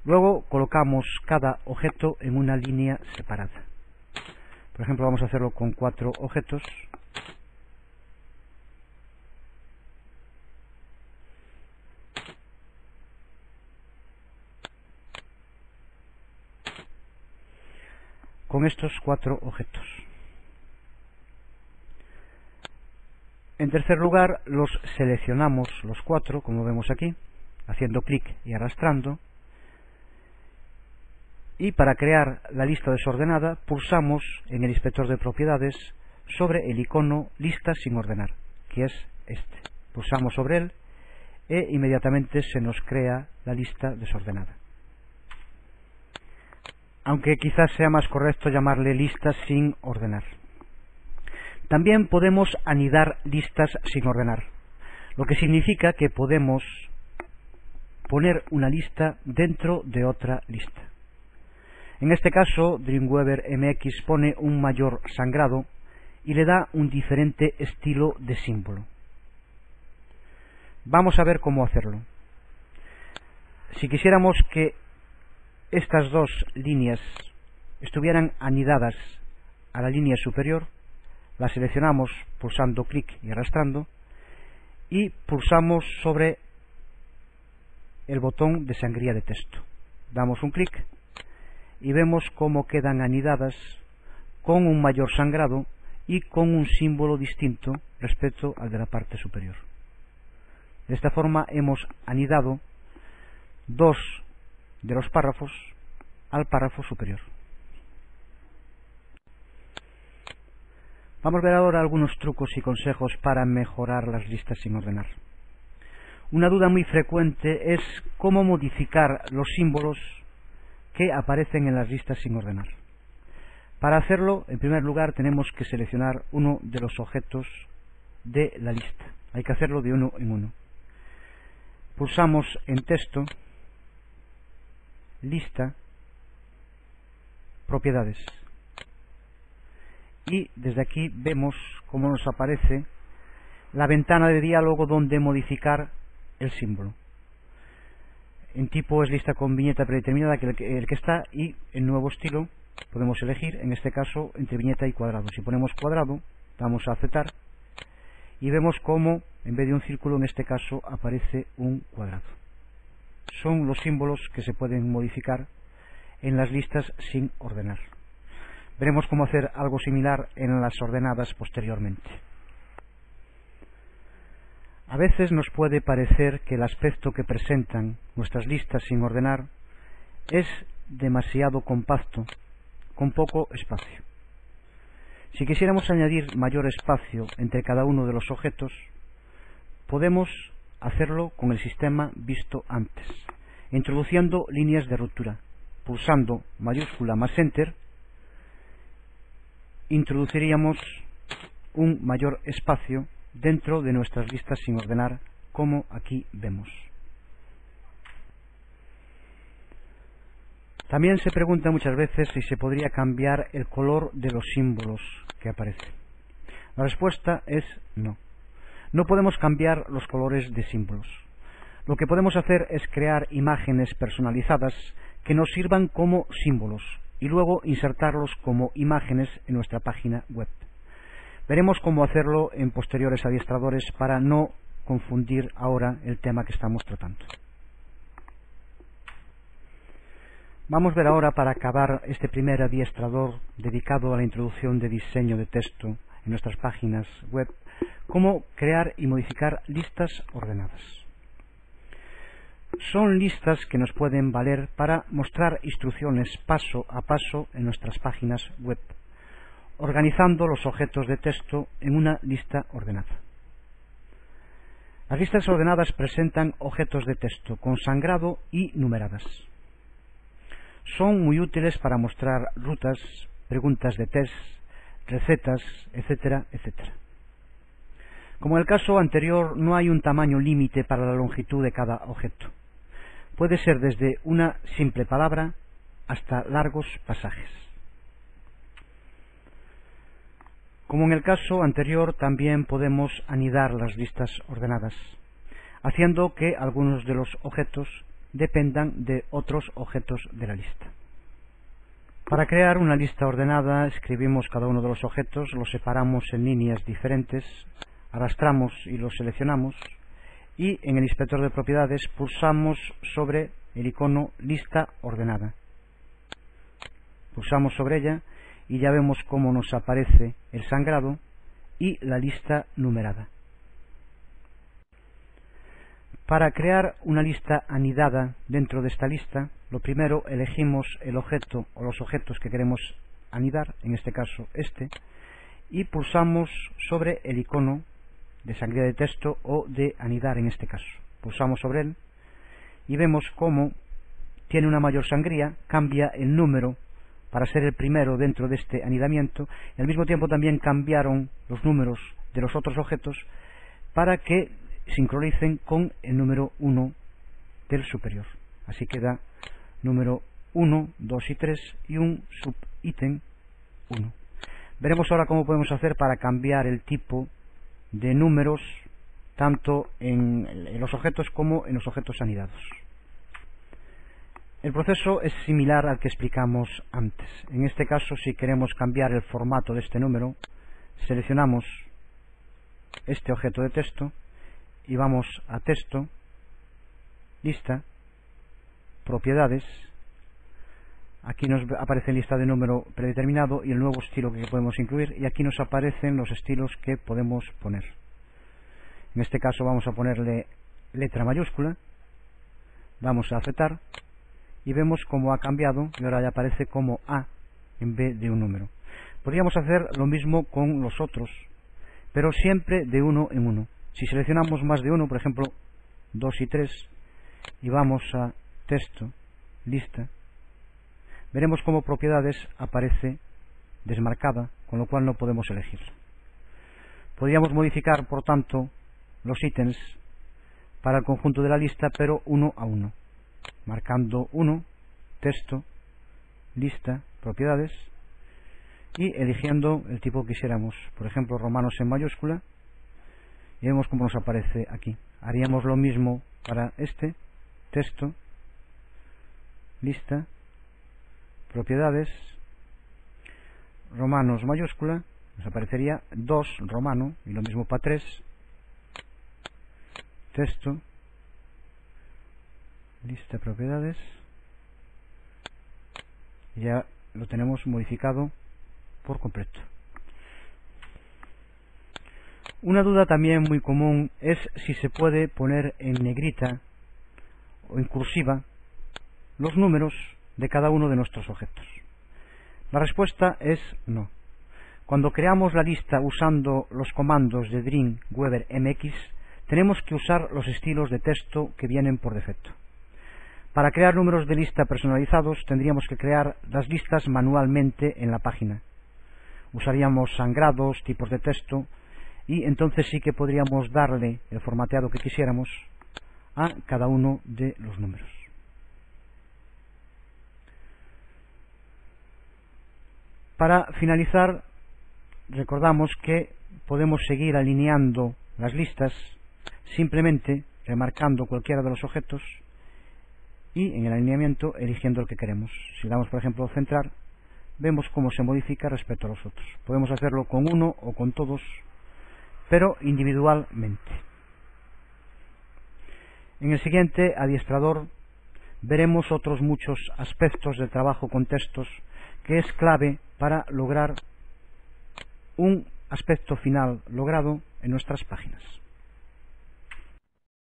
Luego colocamos cada objeto en una línea separada. Por ejemplo, vamos a hacerlo con 4 objetos. Con estos 4 objetos. En tercer lugar, los seleccionamos los 4, como vemos aquí, haciendo clic y arrastrando. Y para crear la lista desordenada, pulsamos en el inspector de propiedades sobre el icono lista sin ordenar, que es este. Pulsamos sobre él e inmediatamente se nos crea la lista desordenada. Aunque quizás sea más correcto llamarle lista sin ordenar. También podemos anidar listas sin ordenar, lo que significa que podemos poner una lista dentro de otra lista. En este caso, Dreamweaver MX pone un mayor sangrado y le da un diferente estilo de símbolo. Vamos a ver cómo hacerlo. Si quisiéramos que estas dos líneas estuvieran anidadas a la línea superior, la seleccionamos pulsando clic y arrastrando y pulsamos sobre el botón de sangría de texto. Damos un clic y vemos cómo quedan anidadas con un mayor sangrado y con un símbolo distinto respecto al de la parte superior. De esta forma hemos anidado 2 de los párrafos al párrafo superior. Vamos a ver ahora algunos trucos y consejos para mejorar las listas sin ordenar. Una duda muy frecuente es cómo modificar los símbolos que aparecen en las listas sin ordenar. Para hacerlo, en primer lugar, tenemos que seleccionar uno de los objetos de la lista. Hay que hacerlo de uno en uno. Pulsamos en texto, lista, propiedades. Y desde aquí vemos cómo nos aparece la ventana de diálogo donde modificar el símbolo. En tipo es lista con viñeta predeterminada, que el que está, y en nuevo estilo podemos elegir, en este caso, entre viñeta y cuadrado. Si ponemos cuadrado, damos a aceptar y vemos cómo en vez de un círculo, en este caso, aparece un cuadrado. Son los símbolos que se pueden modificar en las listas sin ordenar. Veremos cómo hacer algo similar en las ordenadas posteriormente. A veces nos puede parecer que el aspecto que presentan nuestras listas sin ordenar es demasiado compacto, con poco espacio. Si quisiéramos añadir mayor espacio entre cada uno de los objetos, podemos hacerlo con el sistema visto antes, introduciendo líneas de ruptura. Pulsando mayúscula más Enter, introduciríamos un mayor espacio dentro de nuestras listas sin ordenar, como aquí vemos. También se pregunta muchas veces si se podría cambiar el color de los símbolos que aparecen. La respuesta es no. No podemos cambiar los colores de símbolos. Lo que podemos hacer es crear imágenes personalizadas que nos sirvan como símbolos y luego insertarlos como imágenes en nuestra página web. Veremos cómo hacerlo en posteriores adiestradores para no confundir ahora el tema que estamos tratando. Vamos a ver ahora, para acabar este primer adiestrador dedicado a la introducción de diseño de texto en nuestras páginas web, cómo crear y modificar listas ordenadas. Son listas que nos pueden valer para mostrar instrucciones paso a paso en nuestras páginas web, organizando los objetos de texto en una lista ordenada. Las listas ordenadas presentan objetos de texto con sangrado y numeradas. Son muy útiles para mostrar rutas, preguntas de test, recetas, etcétera, etcétera. Como en el caso anterior, no hay un tamaño límite para la longitud de cada objeto. Puede ser desde una simple palabra hasta largos pasajes. Como en el caso anterior, también podemos anidar las listas ordenadas, haciendo que algunos de los objetos dependan de otros objetos de la lista. Para crear una lista ordenada, escribimos cada uno de los objetos, los separamos en líneas diferentes, arrastramos y los seleccionamos, y en el inspector de propiedades pulsamos sobre el icono lista ordenada. Pulsamos sobre ella y ya vemos cómo nos aparece el sangrado y la lista numerada. Para crear una lista anidada dentro de esta lista, lo primero elegimos el objeto o los objetos que queremos anidar, en este caso este, y pulsamos sobre el icono de sangría de texto o de anidar en este caso. Pulsamos sobre él y vemos cómo tiene una mayor sangría, cambia el número para ser el primero dentro de este anidamiento, y al mismo tiempo también cambiaron los números de los otros objetos para que sincronicen con el número 1 del superior. Así queda número 1, 2 y 3 y un subítem 1. Veremos ahora cómo podemos hacer para cambiar el tipo de números tanto en los objetos como en los objetos anidados. El proceso es similar al que explicamos antes. En este caso, si queremos cambiar el formato de este número, seleccionamos este objeto de texto y vamos a texto, lista, propiedades. Aquí nos aparece lista de número predeterminado y el nuevo estilo que podemos incluir, y aquí nos aparecen los estilos que podemos poner. En este caso vamos a ponerle letra mayúscula, vamos a aceptar y vemos cómo ha cambiado y ahora ya aparece como A en vez de un número. Podríamos hacer lo mismo con los otros, pero siempre de uno en uno. Si seleccionamos más de uno, por ejemplo 2 y 3, y vamos a texto, lista, veremos cómo propiedades aparece desmarcada, con lo cual no podemos elegirla. Podríamos modificar, por tanto, los ítems para el conjunto de la lista, pero uno a uno, marcando 1, texto, lista, propiedades, y eligiendo el tipo que quisiéramos, por ejemplo romanos en mayúscula, y vemos cómo nos aparece aquí. Haríamos lo mismo para este, texto, lista, propiedades, romanos mayúscula, nos aparecería 2 romano, y lo mismo para 3, texto, lista, propiedades, y ya lo tenemos modificado por completo. Una duda también muy común es si se puede poner en negrita o en cursiva los números de cada uno de nuestros objetos. La respuesta es no. Cuando creamos la lista usando los comandos de Dream Weaver MX, tenemos que usar los estilos de texto que vienen por defecto. Para crear números de lista personalizados tendríamos que crear las listas manualmente en la página. Usaríamos sangrados, tipos de texto, y entonces sí que podríamos darle el formateado que quisiéramos a cada uno de los números. Para finalizar, recordamos que podemos seguir alineando las listas simplemente remarcando cualquiera de los objetos y en el alineamiento eligiendo el que queremos. Si damos, por ejemplo, centrar, vemos cómo se modifica respecto a los otros. Podemos hacerlo con uno o con todos, pero individualmente. En el siguiente adiestrador veremos otros muchos aspectos del trabajo con textos que es clave para lograr un aspecto final logrado en nuestras páginas.